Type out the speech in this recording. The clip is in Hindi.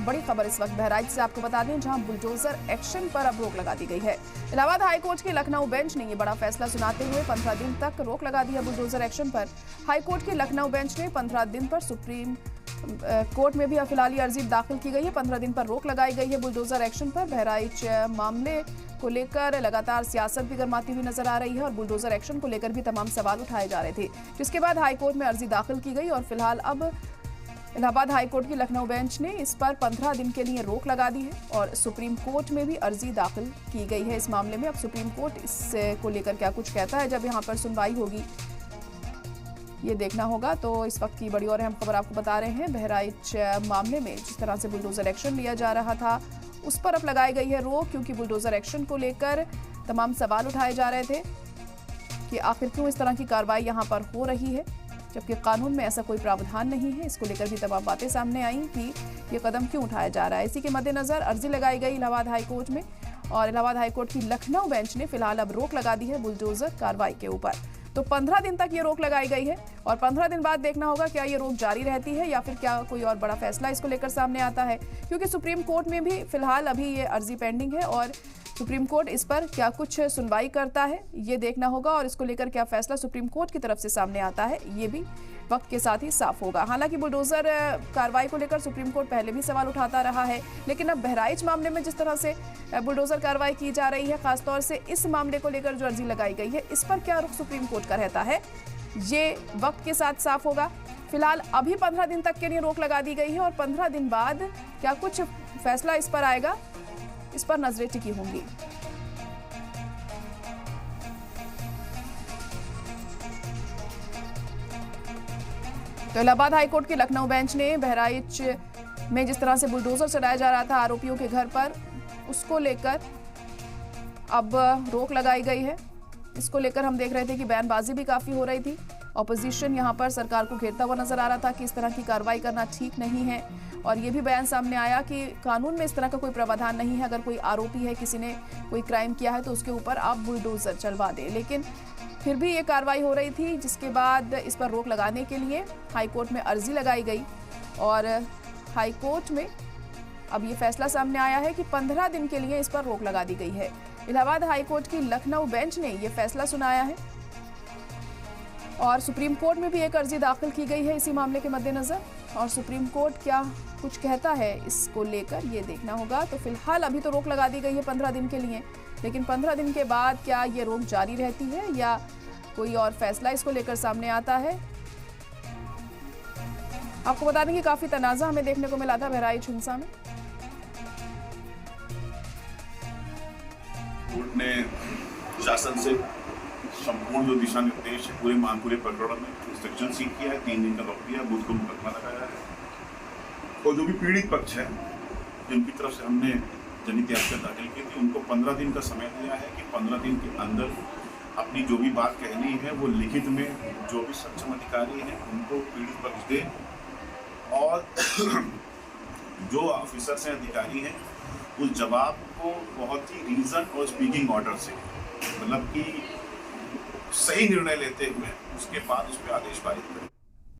बड़ी खबर इस वक्त बहराइच से आपको बता दें, जहां बुलडोजर एक्शन पर अब रोक लगा दी गई है। इलाहाबाद हाईकोर्ट के लखनऊ बेंच ने ये बड़ा फैसला सुनाते हुए 15 दिन तक रोक लगा दी है बुलडोजर एक्शन पर। हाईकोर्ट के लखनऊ बेंच ने 15 दिन पर सुप्रीम कोर्ट में भी फिलहाल ये अर्जी दाखिल की गई है। 15 दिन पर रोक लगाई गई है बुलडोजर एक्शन पर। बहराइच मामले को लेकर लगातार सियासत भी गरमाती हुई नजर आ रही है और बुलडोजर एक्शन को लेकर भी तमाम सवाल उठाए जा रहे थे, जिसके बाद हाईकोर्ट में अर्जी दाखिल की गई और फिलहाल अब इलाहाबाद हाईकोर्ट की लखनऊ बेंच ने इस पर 15 दिन के लिए रोक लगा दी है और सुप्रीम कोर्ट में भी अर्जी दाखिल की गई है इस मामले में। अब सुप्रीम कोर्ट इसको लेकर क्या कुछ कहता है जब यहाँ पर सुनवाई होगी, ये देखना होगा। तो इस वक्त की बड़ी और अहम खबर आपको बता रहे हैं। बहराइच मामले में जिस तरह से बुलडोजर एक्शन लिया जा रहा था उस पर अब लगाई गई है रोक, क्योंकि बुलडोजर एक्शन को लेकर तमाम सवाल उठाए जा रहे थे कि आखिर क्यों इस तरह की कार्रवाई यहाँ पर हो रही है, जबकि कानून में ऐसा कोई प्रावधान नहीं है। इसको लेकर भी तमाम बातें सामने आई कि ये कदम क्यों उठाया जा रहा है। इसी के मद्देनजर अर्जी लगाई गई इलाहाबाद हाईकोर्ट में और इलाहाबाद हाईकोर्ट की लखनऊ बेंच ने फिलहाल अब रोक लगा दी है बुलडोजर कार्रवाई के ऊपर। तो 15 दिन तक ये रोक लगाई गई है और 15 दिन बाद देखना होगा क्या ये रोक जारी रहती है या फिर क्या कोई और बड़ा फैसला इसको लेकर सामने आता है, क्योंकि सुप्रीम कोर्ट में भी फिलहाल अभी ये अर्जी पेंडिंग है और सुप्रीम कोर्ट इस पर क्या कुछ सुनवाई करता है ये देखना होगा और इसको लेकर क्या फैसला सुप्रीम कोर्ट की तरफ से सामने आता है ये भी वक्त के साथ ही साफ होगा। हालांकि बुलडोजर कार्रवाई को लेकर सुप्रीम कोर्ट पहले भी सवाल उठाता रहा है, लेकिन अब बहराइच मामले में जिस तरह से बुलडोजर कार्रवाई की जा रही है, खासतौर से इस मामले को लेकर जो अर्जी लगाई गई है, इस पर क्या रुख सुप्रीम कोर्ट का रहता है ये वक्त के साथ साफ होगा। फिलहाल अभी 15 दिन तक के लिए रोक लगा दी गई है और 15 दिन बाद क्या कुछ फैसला इस पर आएगा, इस पर नजरें टिकी होंगी। तो इलाहाबाद हाईकोर्ट की लखनऊ बेंच ने बहराइच में जिस तरह से बुलडोजर चलाया जा रहा था आरोपियों के घर पर, उसको लेकर अब रोक लगाई गई है। इसको लेकर हम देख रहे थे कि बयानबाजी भी काफी हो रही थी। ऑपोजिशन यहां पर सरकार को घेरता हुआ नजर आ रहा था कि इस तरह की कार्रवाई करना ठीक नहीं है और ये भी बयान सामने आया कि कानून में इस तरह का कोई प्रावधान नहीं है। अगर कोई आरोपी है, किसी ने कोई क्राइम किया है तो उसके ऊपर आप बुलडोजर चलवा दें, लेकिन फिर भी ये कार्रवाई हो रही थी, जिसके बाद इस पर रोक लगाने के लिए हाईकोर्ट में अर्जी लगाई गई और हाईकोर्ट में अब ये फैसला सामने आया है कि 15 दिन के लिए इस पर रोक लगा दी गई है। इलाहाबाद हाईकोर्ट की लखनऊ बेंच ने ये फैसला सुनाया है और सुप्रीम कोर्ट में भी एक अर्जी दाखिल की गई है इसी मामले के मद्देनजर और सुप्रीम कोर्ट क्या कुछ कहता है इसको लेकर ये देखना होगा। तो फिलहाल अभी तो रोक लगा दी गई है 15 दिन के लिए, लेकिन 15 दिन के बाद क्या ये रोक जारी रहती है या कोई और फैसला इसको लेकर सामने आता है। आपको बता दें कि काफी तनाजा हमें देखने को मिला था बहराइच हिंसा में। कोर्ट ने शासन से संपूर्ण जो दिशा निर्देश है पूरे मानपुरे प्रकरण में इंस्ट्रक्शन सीख किया है, 3 दिन का वक्त दिया है, बुध को मुकदमा लगाया है और जो भी पीड़ित पक्ष है जिनकी तरफ से हमने जनहित याचिका दाखिल की थी उनको 15 दिन का समय दिया है कि 15 दिन के अंदर अपनी जो भी बात कहनी है वो लिखित में जो भी सक्षम अधिकारी हैं उनको पीड़ित पक्ष दे और जो ऑफिसर्स हैं, अधिकारी हैं, उस जवाब को बहुत ही रीजन और स्पीकिंग ऑर्डर से, मतलब कि सही निर्णय लेते हुए उसके बाद उस पर आदेश पारित करें।